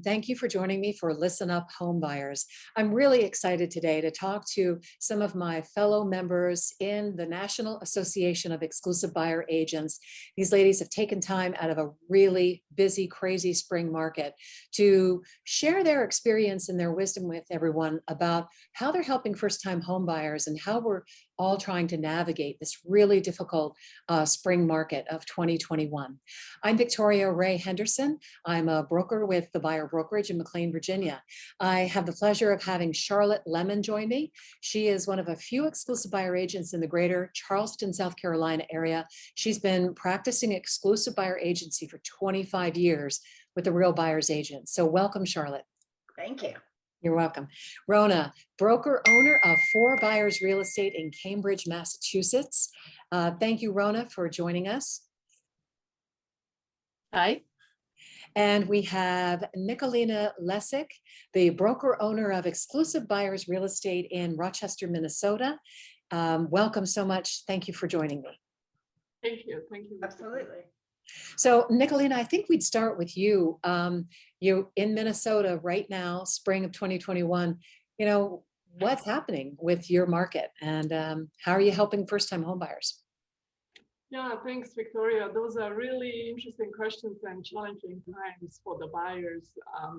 Thank you for joining me for Listen Up Homebuyers. I'm really excited today to talk to some of my fellow members in the National Association of Exclusive Buyer Agents. These ladies have taken time out of a really busy, crazy spring market to share their experience and their wisdom with everyone about how they're helping first-time homebuyers and how we're all trying to navigate this really difficult spring market of 2021. I'm Victoria Ray Henderson. I'm a broker with the Buyer Brokerage in McLean, Virginia. I have the pleasure of having Charlotte Lemon join me. She is one of a few exclusive buyer agents in the greater Charleston, South Carolina area. She's been practicing exclusive buyer agency for 25 years with the Real Buyers Agent. So welcome, Charlotte. Thank you. You're welcome. Rona, broker owner of 4 Buyers Real Estate in Cambridge, Massachusetts. Thank you, Rona, for joining us. Hi. And we have Nikolina Lecic, the broker owner of Exclusive Buyers Real Estate in Rochester, Minnesota. Welcome so much. Thank you for joining me. Thank you. Thank you. Absolutely. So Nikolina, I think we'd start with you. You're in Minnesota right now, spring of 2021. You know, what's happening with your market and how are you helping first-time homebuyers? Yeah, thanks, Victoria. Those are really interesting questions and challenging times for the buyers.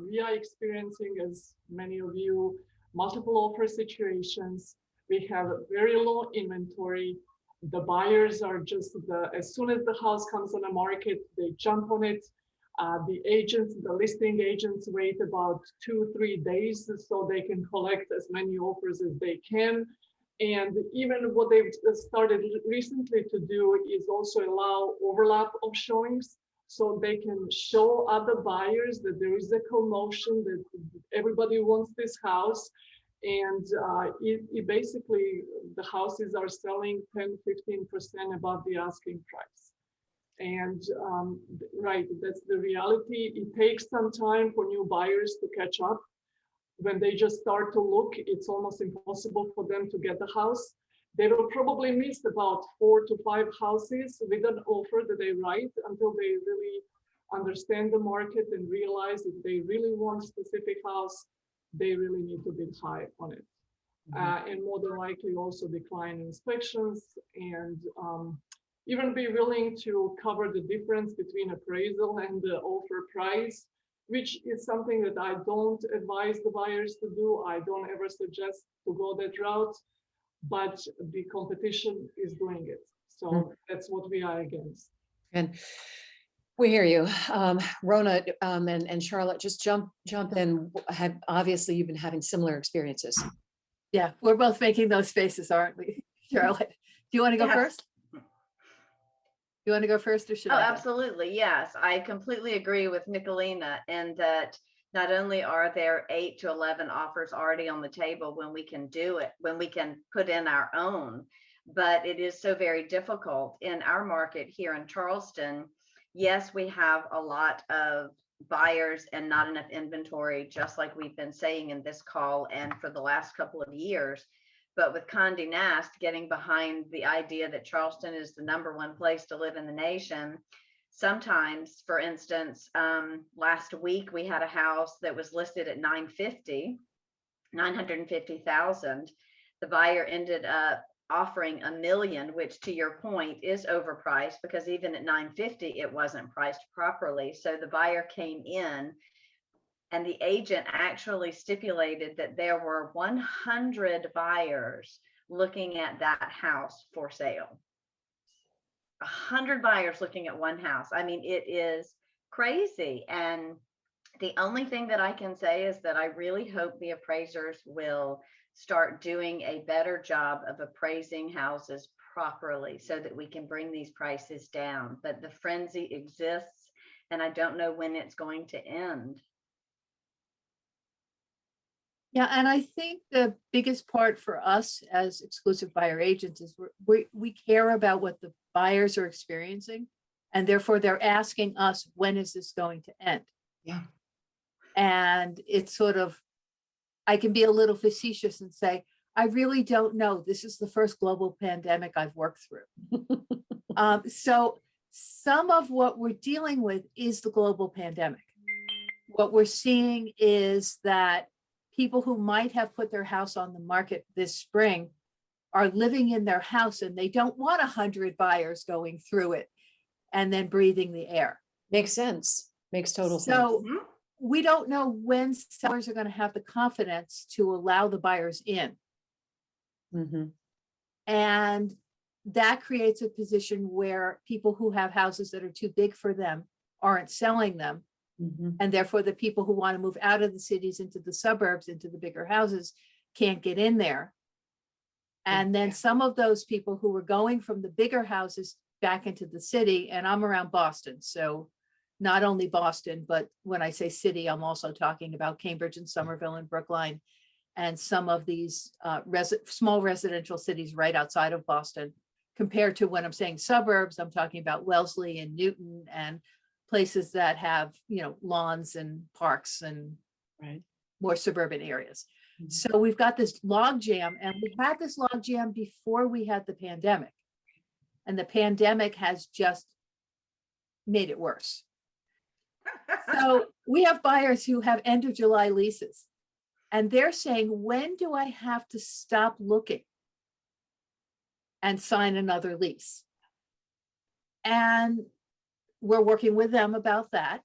We are experiencing, as many of you, multiple offer situations. We have very low inventory. The buyers are just, as soon as the house comes on the market, they jump on it. The agents, the listing agents wait about 2-3 days so they can collect as many offers as they can. And even what they've started recently to do is also allow overlap of showings so they can show other buyers that there is a commotion, that everybody wants this house. And it basically, the houses are selling 10-15% above the asking price. And right, that's the reality. It takes some time for new buyers to catch up. When they just start to look, it's almost impossible for them to get the house. They will probably miss about 4 to 5 houses with an offer that they write until they really understand the market and realize if they really want a specific house, they really need to bid high on it. And more than likely also decline inspections and even be willing to cover the difference between appraisal and the offer price, which is something that I don't advise the buyers to do. I don't ever suggest to go that route, but the competition is doing it. So that's what we are against. And we hear you. Rona and Charlotte, just jump in. Obviously, you've been having similar experiences. Yeah, we're both making those faces, aren't we, Charlotte? Do you want to go first? You want to go first or should I? Absolutely. Yes. I completely agree with Nikolina in that not only are there 8 to 11 offers already on the table when we can do it, when we can put in our own, but it is so very difficult in our market here in Charleston. Yes, we have a lot of buyers and not enough inventory, just like we've been saying in this call and for the last couple of years. But with Condé Nast getting behind the idea that Charleston is the #1 place to live in the nation, sometimes, for instance, last week we had a house that was listed at $950,000. The buyer ended up offering $1 million, which to your point is overpriced because even at $950,000 it wasn't priced properly. So the buyer came in and the agent actually stipulated that there were 100 buyers looking at that house for sale. 100 buyers looking at one house. I mean, it is crazy. And the only thing that I can say is that I really hope the appraisers will start doing a better job of appraising houses properly so that we can bring these prices down. But the frenzy exists, and I don't know when it's going to end. Yeah, and I think the biggest part for us as exclusive buyer agents is we care about what the buyers are experiencing, and therefore they're asking us, when is this going to end? Yeah. And it's sort of, I can be a little facetious and say, I really don't know. This is the first global pandemic I've worked through. So some of what we're dealing with is the global pandemic. what we're seeing is that people who might have put their house on the market this spring are living in their house and they don't want 100 buyers going through it and then breathing the air. Makes sense. Makes total sense. So we don't know when sellers are going to have the confidence to allow the buyers in. Mhm. And that creates a position where people who have houses that are too big for them aren't selling them. Mhm. And therefore, the people who want to move out of the cities into the suburbs, into the bigger houses, can't get in there. And then some of those people who were going from the bigger houses back into the city, and I'm around Boston, so not only Boston, but when I say city, I'm also talking about Cambridge and Somerville and Brookline and some of these small residential cities right outside of Boston. Compared to when I'm saying suburbs, I'm talking about Wellesley and Newton and places that have, lawns and parks and Right. more suburban areas. Mhm. So we've got this log jam, and we had this log jam before we had the pandemic. And the pandemic has just made it worse. So we have buyers who have end of July leases, and they're saying, when do I have to stop looking and sign another lease? And we're working with them about that.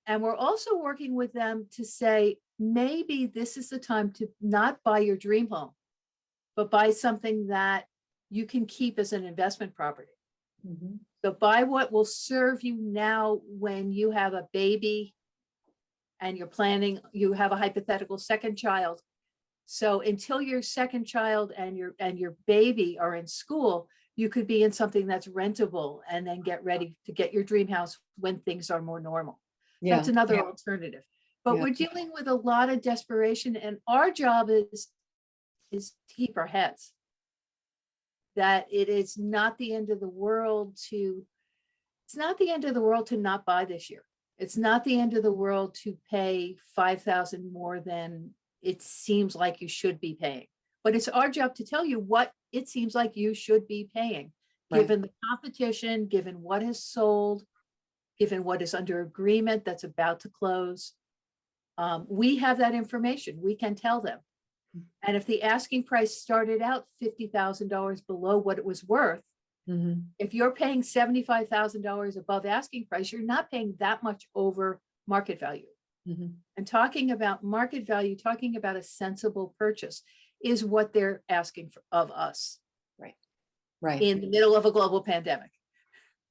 And we're also working with them to say, maybe this is the time to not buy your dream home, but buy something that you can keep as an investment property. Mhm. So buy what will serve you now when you have a baby and you have a hypothetical second child. So until your second child and your baby are in school, you could be in something that's rentable and then get ready to get your dream house when things are more normal. Yeah. That's another alternative. But Yeah. we're dealing with a lot of desperation, and our job is to keep our heads. That it is not the end of the world to not buy this year. It's not the end of the world to pay $5,000 more than it seems like you should be paying. But it's our job to tell you what it seems like you should be paying, given the competition, given what has sold, given what is under agreement that's about to close. We have that information. We can tell them. And if the asking price started out $50,000 below what it was worth, Mhm. if you're paying $75,000 above asking price, you're not paying that much over market value. Mhm. And talking about market value, talking about a sensible purchase is what they're asking of us. Right. In the middle of a global pandemic.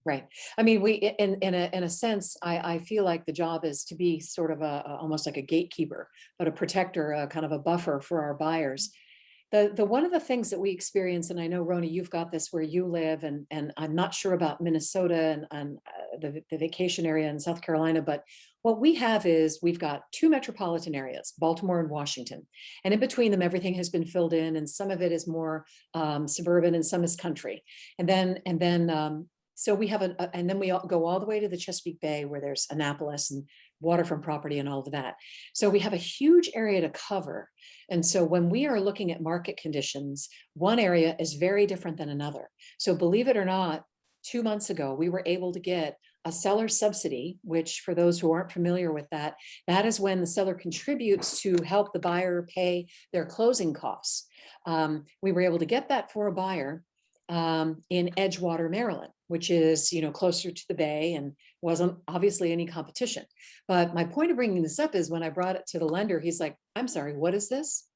Right. I mean, we, in a sense, I feel like the job is to be sort of almost like a gatekeeper, but a protector, a kind of a buffer for our buyers. The one of the things that we experience, and I know, Rona, you've got this where you live, and I'm not sure about Minnesota and the vacation area in South Carolina, but what we have is we've got two metropolitan areas, Baltimore and Washington, and in between them, everything has been filled in, and some of it is more suburban, and some is country, and then so we have and then we go all the way to the Chesapeake Bay, where there's Annapolis and waterfront property and all of that. So we have a huge area to cover. And so when we are looking at market conditions, one area is very different than another. So believe it or not, 2 months ago, we were able to get a seller subsidy, which for those who aren't familiar with that, that is when the seller contributes to help the buyer pay their closing costs. We were able to get that for a buyer in Edgewater, Maryland, which is, closer to the bay and wasn't obviously any competition. But my point of bringing this up is when I brought it to the lender, he's like, I'm sorry, what is this?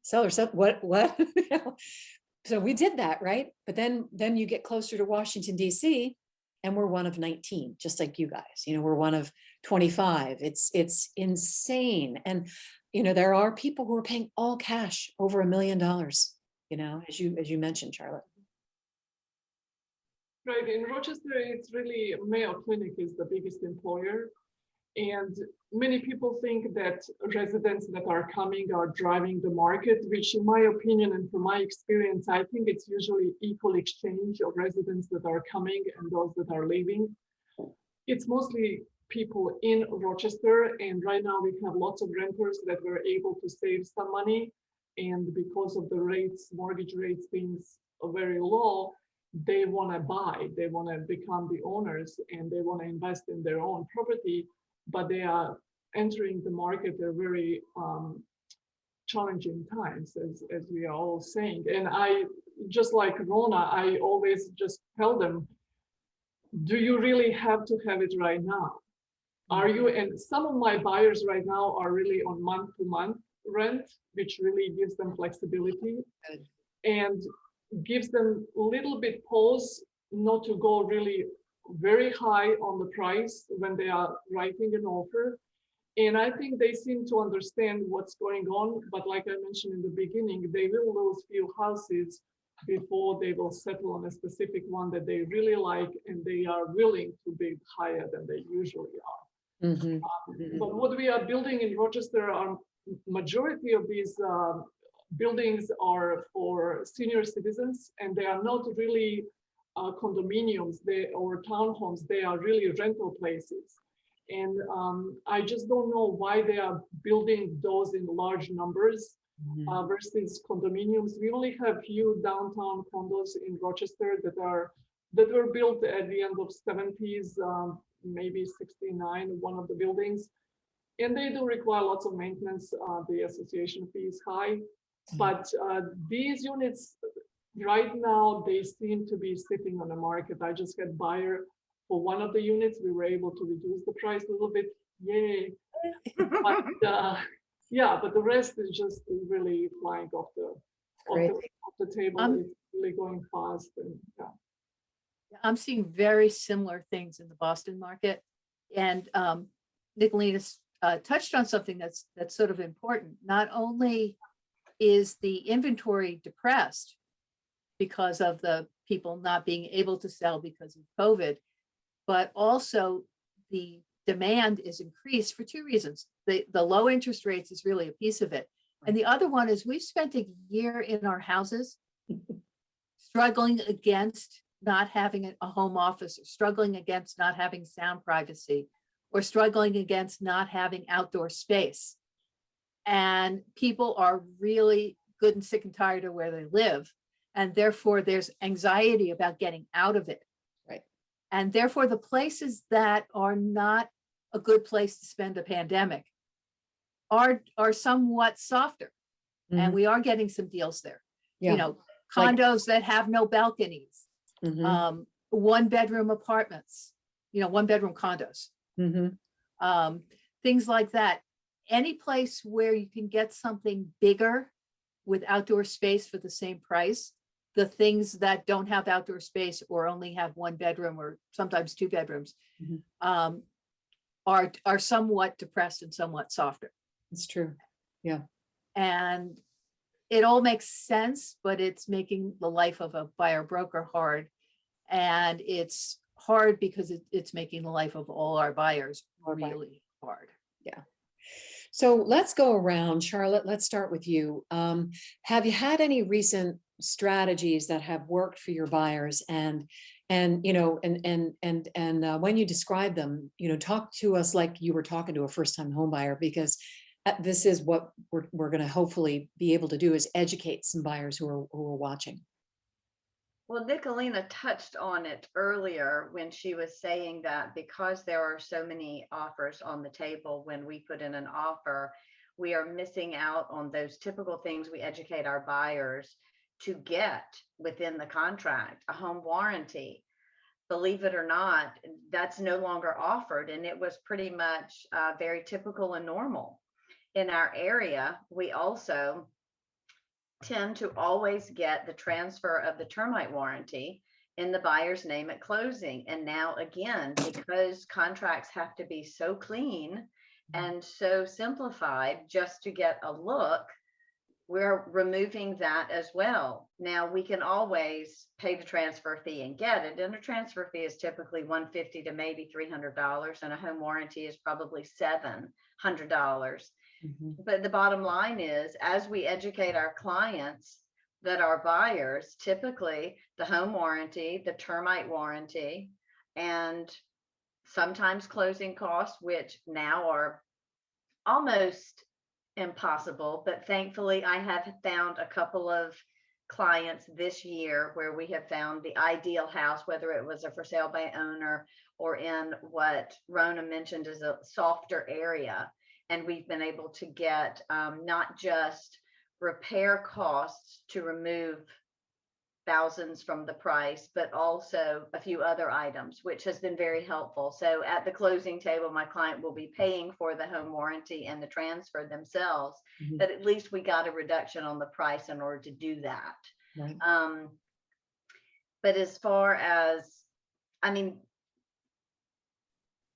Seller sub, what? So we did that, right? But then you get closer to Washington, D.C., and we're one of 19, just like you guys. We're one of 25. It's insane. And, there are people who are paying all cash over $1 million, as you mentioned, Charlotte. Right, in Rochester, it's really Mayo Clinic is the biggest employer. And many people think that residents that are coming are driving the market, which in my opinion and from my experience, I think it's usually equal exchange of residents that are coming and those that are leaving. It's mostly people in Rochester, and right now we have lots of renters that were able to save some money. And because of the rates, mortgage rates being very low, they want to buy, they want to become the owners, and they want to invest in their own property, but they are entering the market at very challenging times, as we are all saying. And I, just like Rona, I always just tell them, do you really have to have it right now? Are you, and some of my buyers right now are really on month-to-month rent, which really gives them flexibility and gives them a little bit pause not to go really very high on the price when they are writing an offer. And I think they seem to understand what's going on, but like I mentioned in the beginning, they will lose few houses before they will settle on a specific one that they really like and they are willing to bid higher than they usually are. But what we are building in Rochester, are majority of these buildings are for senior citizens, and they are not really condominiums or townhomes. They are really rental places. And I just don't know why they are building those in large numbers versus condominiums. We only have few downtown condos in Rochester that were built at the end of 70s, maybe 69, one of the buildings. And they do require lots of maintenance. The association fee is high. But these units right now, they seem to be sitting on the market. I just had buyer for one of the units. We were able to reduce the price a little bit. Yay. But yeah, but the rest is just really flying off the table. It's really going fast. And yeah. I'm seeing very similar things in the Boston market. And Nikolina touched on something that's sort of important. Not only is the inventory depressed because of the people not being able to sell because of COVID, but also the demand is increased for two reasons. The low interest rates is really a piece of it. And the other one is we've spent a year in our houses struggling against not having a home office, or struggling against not having sound privacy, or struggling against not having outdoor space. And people are really good and sick and tired of where they live. And therefore there's anxiety about getting out of it. Right. And therefore the places that are not a good place to spend a pandemic are somewhat softer. And we are getting some deals there. Yeah. You know, condos that have no balconies, 1-bedroom apartments, you know, 1-bedroom condos, things like that. Any place where you can get something bigger with outdoor space for the same price. The things that don't have outdoor space or only have 1 bedroom or sometimes 2 bedrooms are somewhat depressed and somewhat softer. It's true. Yeah. And it all makes sense, but it's making the life of a buyer broker hard. And it's hard because it's making the life of all our buyers really hard. Yeah. So let's go around. Charlotte, let's start with you. Have you had any recent strategies that have worked for your buyers? And you know, and when you describe them, you know, talk to us like you were talking to a first-time home buyer, because this is what we're going to hopefully be able to do, is educate some buyers who are watching. Well, Nikolina touched on it earlier when she was saying that because there are so many offers on the table when we put in an offer, we are missing out on those typical things we educate our buyers to get within the contract. A home warranty, believe it or not, that's no longer offered, and it was pretty much very typical and normal. In our area, we also tend to always get the transfer of the termite warranty in the buyer's name at closing. And now again, because contracts have to be so clean and so simplified just to get a look, we're removing that as well. Now we can always pay the transfer fee and get it. And a transfer fee is typically $150 to maybe $300, and a home warranty is probably $700. But the bottom line is, as we educate our clients that are buyers, typically the home warranty, the termite warranty, and sometimes closing costs, which now are almost impossible. But thankfully, I have found a couple of clients this year where we have found the ideal house, whether it was a for sale by owner or in what Rona mentioned is a softer area. And we've been able to get not just repair costs to remove thousands from the price, but also a few other items, which has been very helpful. So at the closing table, my client will be paying for the home warranty and the transfer themselves, Mhm. but at least we got a reduction on the price in order to do that. Right. But as far as, I mean,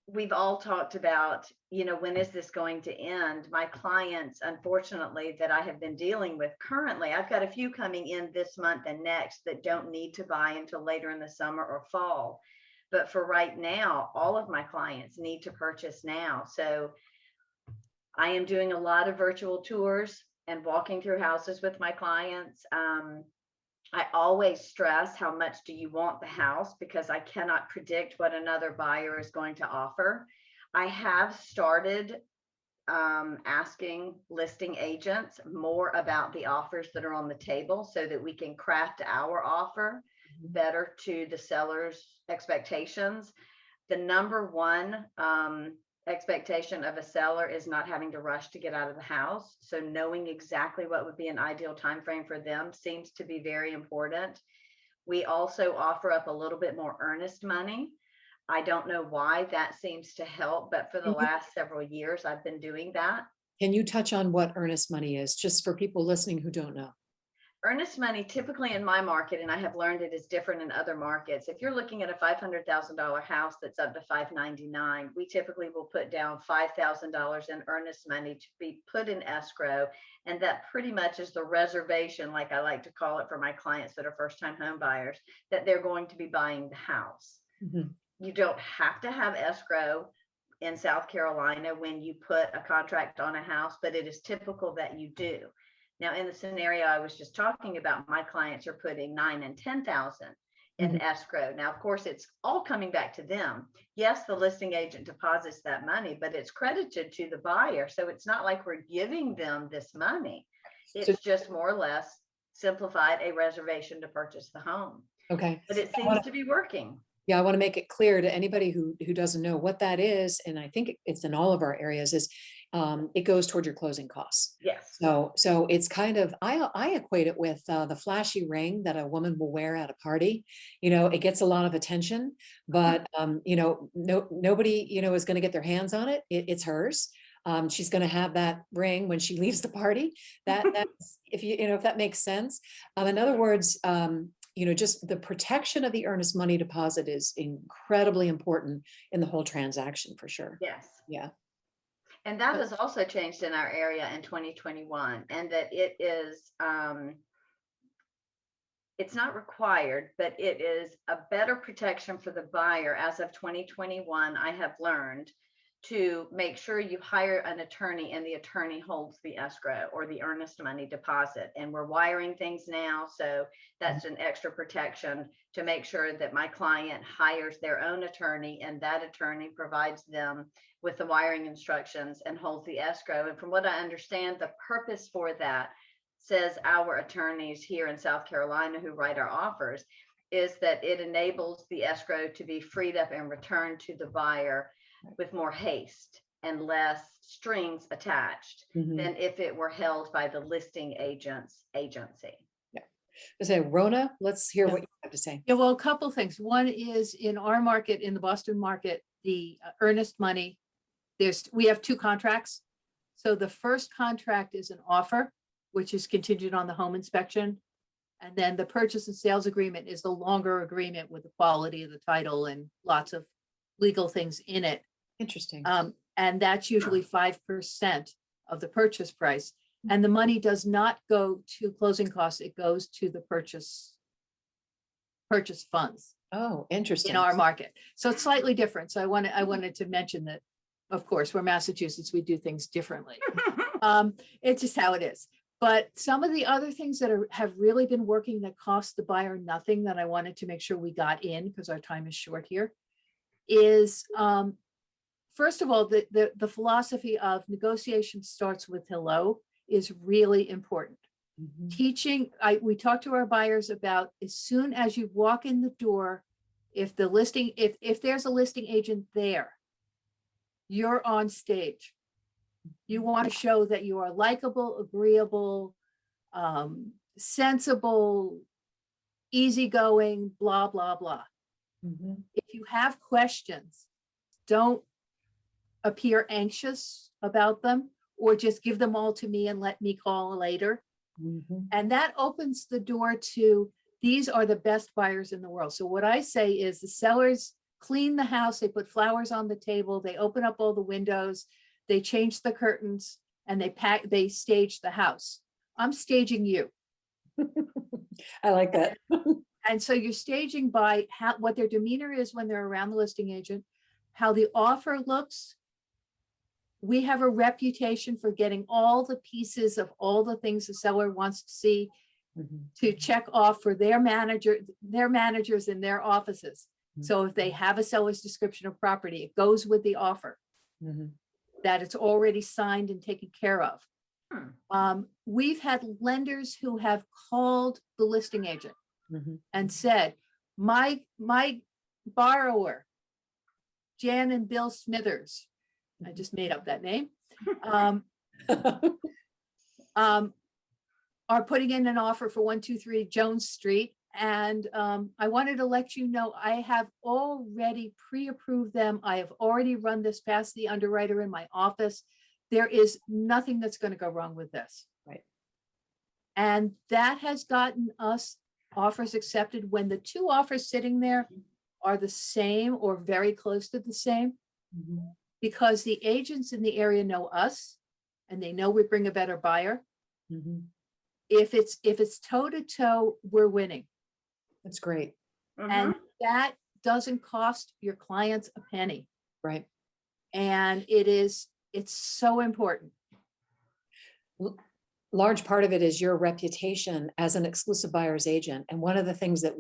we've all talked about, when is this going to end? My clients, unfortunately, that I have been dealing with currently, I've got a few coming in this month and next that don't need to buy until later in the summer or fall. But for right now, all of my clients need to purchase now. So I am doing a lot of virtual tours and walking through houses with my clients. I always stress, how much do you want the house? Because I cannot predict what another buyer is going to offer. I have started asking listing agents more about the offers that are on the table so that we can craft our offer better to the seller's expectations. The number one expectation of a seller is not having to rush to get out of the house. So knowing exactly what would be an ideal time frame for them seems to be very important. We also offer up a little bit more earnest money. I don't know why that seems to help, but for the last several years, I've been doing that. Can you touch on what earnest money is, just for people listening who don't know? Earnest money, typically in my market, and I have learned it is different in other markets. If you're looking at a $500,000 house that's up to $599,000, we typically will put down $5,000 in earnest money to be put in escrow. And that pretty much is the reservation, like I like to call it, for my clients that are first-time home buyers, that they're going to be buying the house. Mhm. You don't have to have escrow in South Carolina when you put a contract on a house, but it is typical that you do. Now, in the scenario I was just talking about, my clients are putting $9,000 and $10,000 in escrow. Now, of course, it's all coming back to them. Yes, the listing agent deposits that money, but it's credited to the buyer. So it's not like we're giving them this money. It's just more or less simplified a reservation to purchase the home. Okay. But it seems to be working. Yeah, I want to make it clear to anybody who doesn't know what that is, and I think it's in all of our areas, is it goes toward your closing costs. Yes. So it's kind of, I equate it with the flashy ring that a woman will wear at a party. It gets a lot of attention, but nobody is going to get their hands on it. It's hers. She's going to have that ring when she leaves the party. That's if that makes sense. In other words, just the protection of the earnest money deposit is incredibly important in the whole transaction, for sure. Yes. Yeah. And that has also changed in our area in 2021, and that it is, it's not required, but it is a better protection for the buyer. As of 2021, I have learned to make sure you hire an attorney and the attorney holds the escrow or the earnest money deposit. And we're wiring things now. So that's an extra protection to make sure that my client hires their own attorney and that attorney provides them with the wiring instructions and holds the escrow. And from what I understand, the purpose for that, says our attorneys here in South Carolina who write our offers, is that it enables the escrow to be freed up and returned to the buyer with more haste and less strings attached than if it were held by the listing agent's agency. Yeah. I say, Rona, let's hear what you have to say. Yeah, well, a couple things. One is in our market, in the Boston market, the earnest money, we have two contracts. So the first contract is an offer, which is contingent on the home inspection. And then the purchase and sales agreement is the longer agreement with the quality of the title and lots of legal things in it. Interesting. And that's usually 5% of the purchase price. And the money does not go to closing costs. It goes to the purchase funds. Oh, interesting. In our market. So it's slightly different. So I wanted to mention that, of course, we're Massachusetts, we do things differently. It's just how it is. But some of the other things that have really been working that cost the buyer nothing, that I wanted to make sure we got in, because our time is short here, is first of all, the philosophy of negotiation starts with hello is really important. Teaching, we talk to our buyers about, as soon as you walk in the door, if there's a listing agent there, you're on stage. You want to show that you are likable, agreeable, sensible, easygoing, blah, blah, blah. Mhm. If you have questions, don't appear anxious about them, or just give them all to me and let me call later. Mhm. And that opens the door to, these are the best buyers in the world. So what I say is the sellers clean the house, they put flowers on the table, they open up all the windows, they change the curtains, and they stage the house. I'm staging you. I like that. And so you're staging by what their demeanor is when they're around the listing agent, how the offer looks. We have a reputation for getting all the pieces of all the things the seller wants to see, Mhm. to check off for their managers in their offices. So if they have a seller's description of property, it goes with the offer, Mhm. that it's already signed and taken care of. We've had lenders who have called the listing agent Mhm. and said, my borrower, Jan and Bill Smithers, I just made up that name, are putting in an offer for 123 Jones Street. And I wanted to let you know, I have already pre-approved them. I have already run this past the underwriter in my office. There is nothing that's going to go wrong with this. Right. And that has gotten us offers accepted when the two offers sitting there are the same or very close to the same, Mhm. because the agents in the area know us and they know we bring a better buyer. Mhm. If it's toe to toe, we're winning. That's great. And that doesn't cost your clients a penny. Right. And it's so important. Large part of it is your reputation as an exclusive buyer's agent. And one of the things that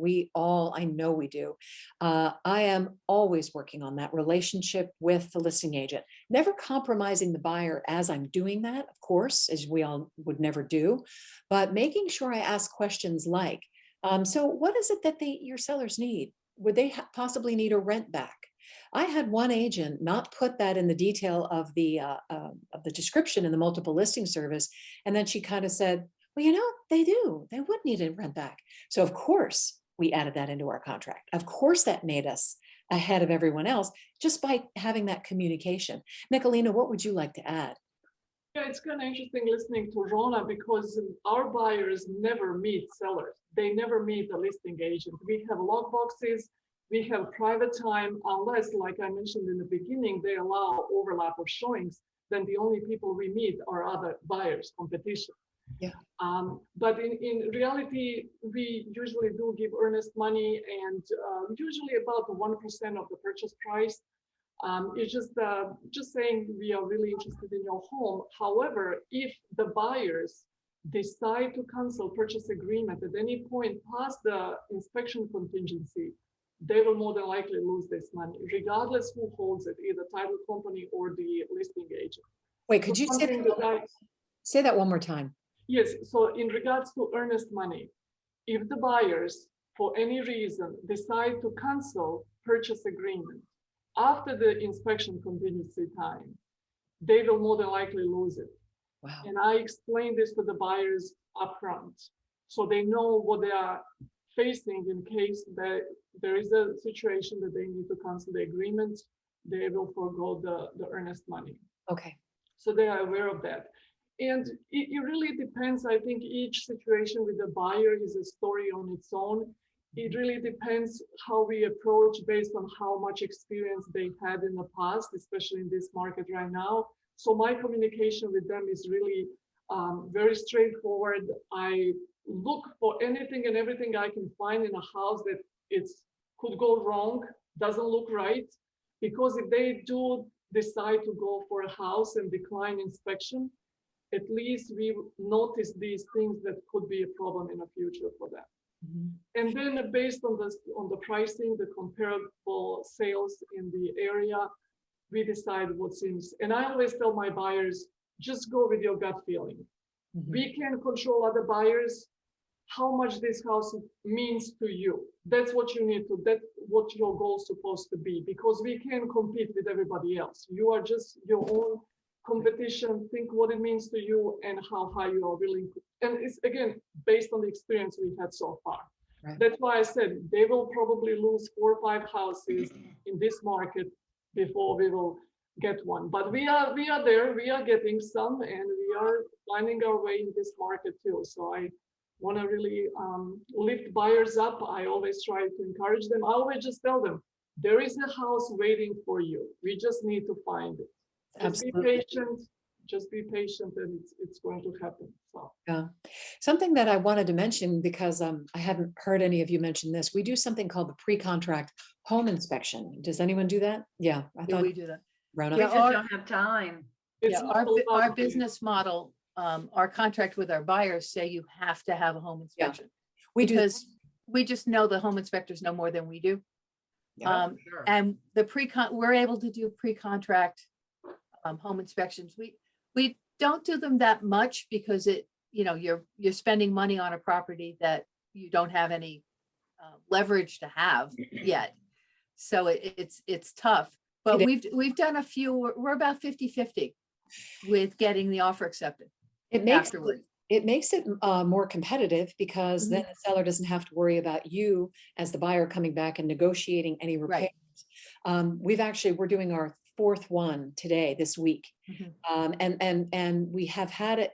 I know we do, I am always working on that relationship with the listing agent, never compromising the buyer as I'm doing that, of course, as we all would never do, but making sure I ask questions like, so what is it that your sellers need? Would they possibly need a rent back? I had one agent not put that in the detail of the description in the multiple listing service, and then she kind of said, "Well, they do. They would need a rent back." So of course we added that into our contract. Of course that made us ahead of everyone else just by having that communication. Nikolina, what would you like to add? Yeah, it's kind of interesting listening to Rona, because our buyers never meet sellers. They never meet the listing agent. We have log boxes. We have private time, unless, like I mentioned in the beginning, they allow overlap of showings, then the only people we meet are other buyers, competition. Yeah. But in reality, we usually do give earnest money, and usually about 1% of the purchase price. It's just saying we are really interested in your home. However, if the buyers decide to cancel purchase agreement at any point past the inspection contingency, they will more than likely lose this money, regardless who holds it, either title company or the listing agent. Wait, could So you say that one more time? Yes, so in regards to earnest money, if the buyers, for any reason, decide to cancel purchase agreement after the inspection contingency time, they will more than likely lose it. Wow. And I explain this to the buyers upfront, so they know what they are facing in case that there is a situation that they need to cancel the agreement. They will forego the earnest money. Okay. So they are aware of that. And it really depends. I think each situation with the buyer is a story on its own. It really depends how we approach based on how much experience they had in the past, especially in this market right now. So my communication with them is really very straightforward. I look for anything and everything I can find in a house that could go wrong, doesn't look right. Because if they do decide to go for a house and decline inspection, at least we notice these things that could be a problem in the future for them. Mhm. And then based on the pricing, the comparable sales in the area, we decide what seems. And I always tell my buyers, just go with your gut feeling. Mhm. We can control other buyers, how much this house means to you. That's what you need to, that's what your goal is supposed to be, because we can compete with everybody else. You are just your own competition, think what it means to you and how high you are willing to. And it's again based on the experience we've had so far. Right. That's why I said they will probably lose 4 or 5 houses in this market before we will get one. But we are there, we are getting some, and we are finding our way in this market too. So I want to really lift buyers up. I always try to encourage them. I always just tell them, there is a house waiting for you. We just need to find it. Just Absolutely. be patient. Just be patient, and it's going to happen. So. Yeah. Something that I wanted to mention, because I hadn't heard any of you mention this, we do something called the pre-contract home inspection. Does anyone do that? Yeah, I Yeah, thought we do that. Rona. We Yeah, just don't have time. It's Yeah, not our allowed. business model, our contract with our buyers say you have to have a home inspection. We do. Because we just know the home inspectors know more than we do. Yeah. Sure. And we're able to do pre-contract home inspections. We don't do them that much because you're spending money on a property that you don't have any leverage to have yet. So it's tough, but we've done a few. We're about 50-50 with getting the offer accepted. It makes afterward. it makes it more competitive, because then the seller doesn't have to worry about you as the buyer coming back and negotiating any repairs. Right. We're doing our 4th one today, this week. And we have had it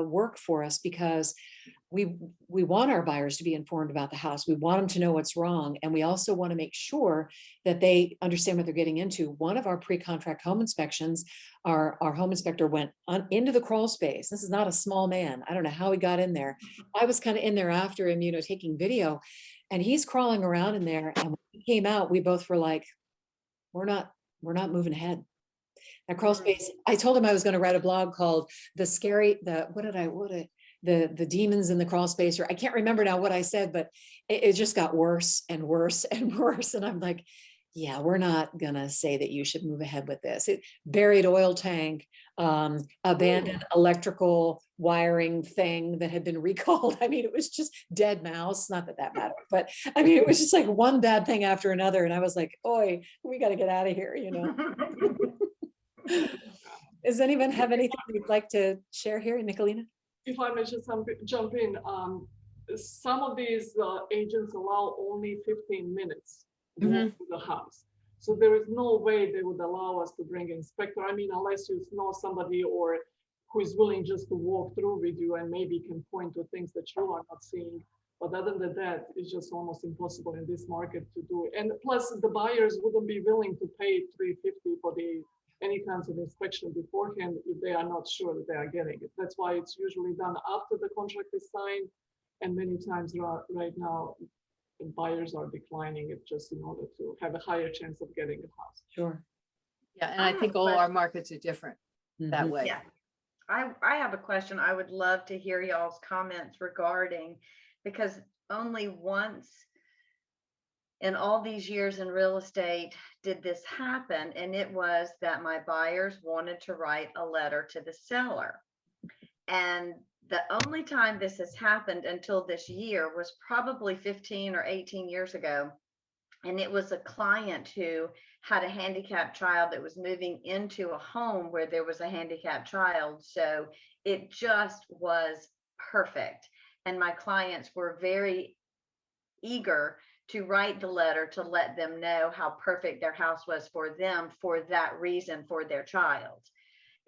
work for us, because we want our buyers to be informed about the house. We want them to know what's wrong. And we also want to make sure that they understand what they're getting into. One of our pre-contract home inspections, our home inspector went into the crawl space. This is not a small man. I don't know how he got in there. I was kind of in there after him, taking video, and he's crawling around in there. And when he came out, we both were like, we're not moving ahead. That crawl space, I told him I was going to write a blog called the demons in the crawl space, or I can't remember now what I said, but it just got worse and worse and worse. And I'm like, yeah, we're not going to say that you should move ahead with this. Buried oil tank, abandoned electrical wiring thing that had been recalled. I mean, it was just dead mouse. Not that that mattered, but I mean, it was just like one bad thing after another. And I was like, oi, we got to get out of here, Does anyone have anything you'd like to share here, Nikolina? If I may just jump in, some of these agents allow only 15 minutes to walk to the house. So there is no way they would allow us to bring an inspector. I mean, unless you know somebody or who is willing just to walk through with you and maybe can point to things that you are not seeing. But other than that, it's just almost impossible in this market to do it. And plus, the buyers wouldn't be willing to pay $350 for any kinds of inspection beforehand if they are not sure that they are getting it. That's why it's usually done after the contract is signed. And many times right now, buyers are declining it just in order to have a higher chance of getting a house. Sure. Yeah, and I think all our markets are different that way. Yeah. I have a question I would love to hear y'all's comments regarding, because only once in all these years in real estate did this happen, and it was that my buyers wanted to write a letter to the seller. And the only time this has happened until this year was probably 15 or 18 years ago. And it was a client who had a handicapped child that was moving into a home where there was a handicapped child. So it just was perfect. And my clients were very eager to write the letter to let them know how perfect their house was for them for that reason, for their child.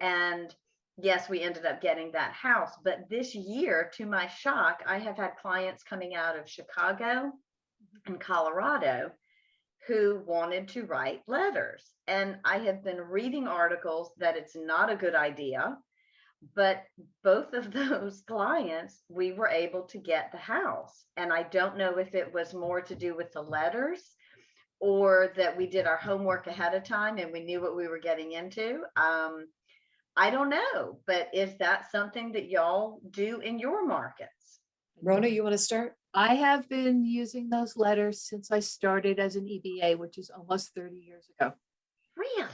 And yes, we ended up getting that house. But this year, to my shock, I have had clients coming out of Chicago and Colorado who wanted to write letters. And I have been reading articles that it's not a good idea. But both of those clients, we were able to get the house. And I don't know if it was more to do with the letters or that we did our homework ahead of time and we knew what we were getting into. I don't know, but is that something that y'all do in your markets? Rona, you want to start? I have been using those letters since I started as an EBA, which is almost 30 years ago. Really?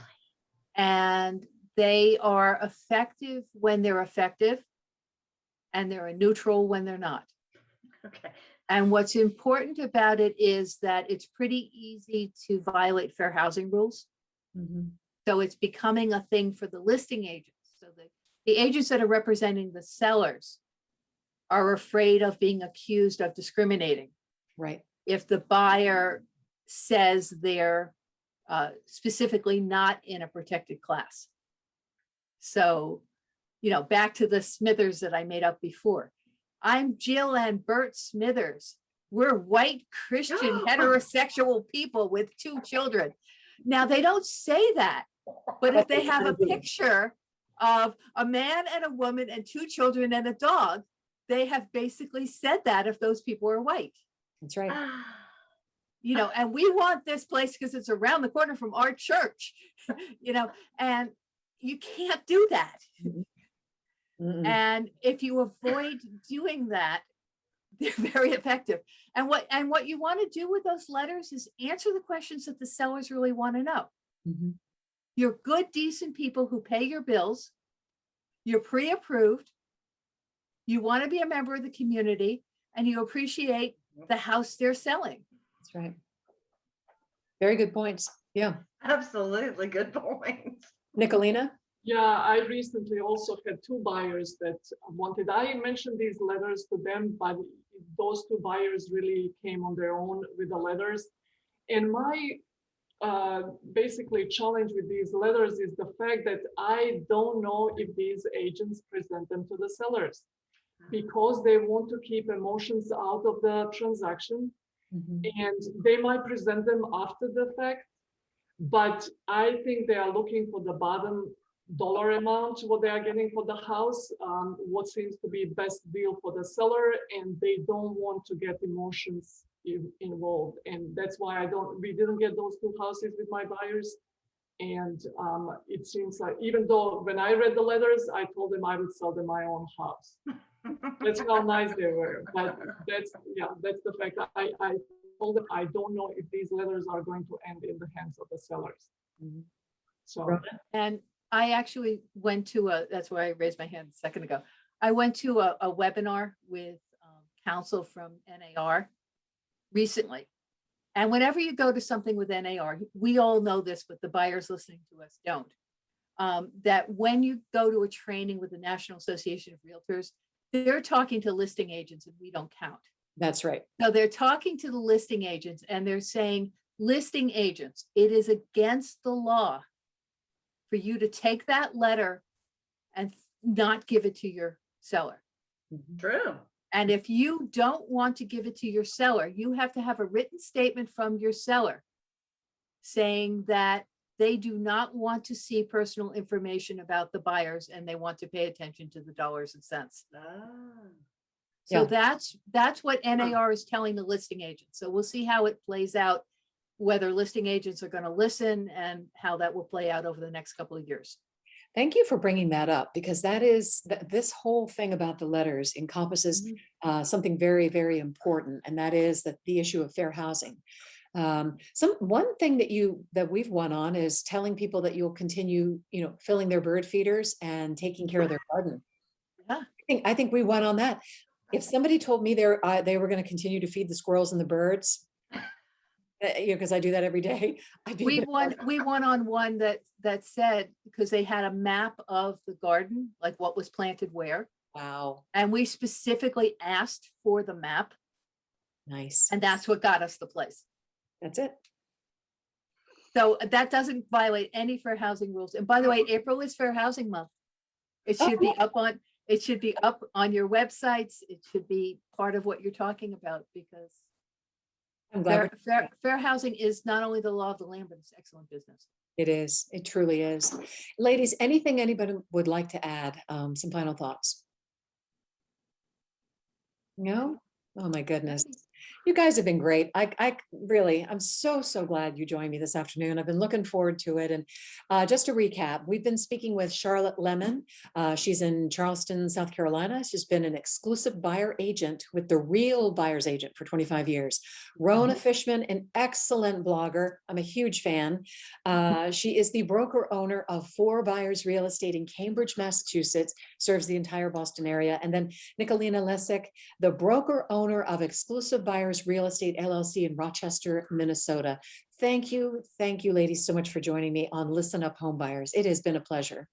And they are effective when they're effective, and they're neutral when they're not. Okay. And what's important about it is that it's pretty easy to violate fair housing rules. So it's becoming a thing for the listing agents the agents that are representing the sellers are afraid of being accused of discriminating Right. if the buyer says they're specifically not in a protected class. So, you know, back to the Smithers that I made up before. I'm Jill and Bert Smithers. We're white Christian heterosexual people with 2 children. Now, they don't say that, but if they have a picture of a man and a woman and 2 children and a dog, they have basically said that if those people are white. That's right. You know, and we want this place because it's around the corner from our church, you know, and you can't do that. Mm-mm. And if you avoid doing that, they're very effective. And what you want to do with those letters is answer the questions that the sellers really want to know. Mhm. You're good, decent people who pay your bills. You're pre-approved. You want to be a member of the community, and you appreciate the house they're selling. That's right. Very good points. Yeah. Absolutely good point. Nikolina? Yeah, I recently also had 2 buyers that wanted, I mentioned these letters to them, but those 2 buyers really came on their own with the letters. And my basically challenge with these letters is the fact that I don't know if these agents present them to the sellers because they want to keep emotions out of the transaction. Mhm. And they might present them after the fact, but I think they are looking for the bottom dollar amount, what they are getting for the house, what seems to be best deal for the seller, and they don't want to get emotions involved. And that's why we didn't get those 2 houses with my buyers. And it seems like, even though when I read the letters, I told them I would sell them my own house. That's how nice they were. But that's the fact. I told them I don't know if these letters are going to end in the hands of the sellers. Mhm. So, Rona? And I actually went to that's why I raised my hand a second ago. I went to a webinar with counsel from NAR recently. And whenever you go to something with NAR, we all know this, but the buyers listening to us don't. That when you go to a training with the National Association of Realtors, they're talking to listing agents and we don't count. That's right. So they're talking to the listing agents and they're saying, listing agents, it is against the law for you to take that letter and not give it to your seller. Mhm. True. And if you don't want to give it to your seller, you have to have a written statement from your seller saying that they do not want to see personal information about the buyers and they want to pay attention to the dollars and cents. So Yeah. that's what NAR is telling the listing agent. So we'll see how it plays out, whether listing agents are going to listen and how that will play out over the next couple of years. Thank you for bringing that up, because that is this whole thing about the letters encompasses something very, very important, and that is that the issue of fair housing. One thing that we've won on is telling people that you'll continue, filling their bird feeders and taking care of their garden. Yeah. I think we won on that. If somebody told me they were going to continue to feed the squirrels and the birds, because I do that every day. We won on one that said, because they had a map of the garden, like what was planted where. Wow. And we specifically asked for the map. Nice. And that's what got us the place. That's it. So that doesn't violate any fair housing rules. And by the way, April is Fair Housing Month. It should be up on your websites. It should be part of what you're talking about, because I'm glad fair housing is not only the law of the land, but it's excellent business. it is. It truly is. Ladies, anything anybody would like to add? Some final thoughts? No? Oh my goodness. You guys have been great. I'm so glad you joined me this afternoon. I've been looking forward to it. And just to recap, we've been speaking with Charlotte Lemon. She's in Charleston, South Carolina. She's been an exclusive buyer agent with the Real Buyer's Agent for 25 years. Rona Fischman, an excellent blogger. I'm a huge fan. She is the broker owner of Homebuyers Real Estate in Cambridge, Massachusetts, serves the entire Boston area. And then Nikolina Lecic, the broker owner of Exclusive Buyers Real Estate LLC in Rochester, Minnesota. Thank you, ladies, so much for joining me on Listen Up Homebuyers. It has been a pleasure.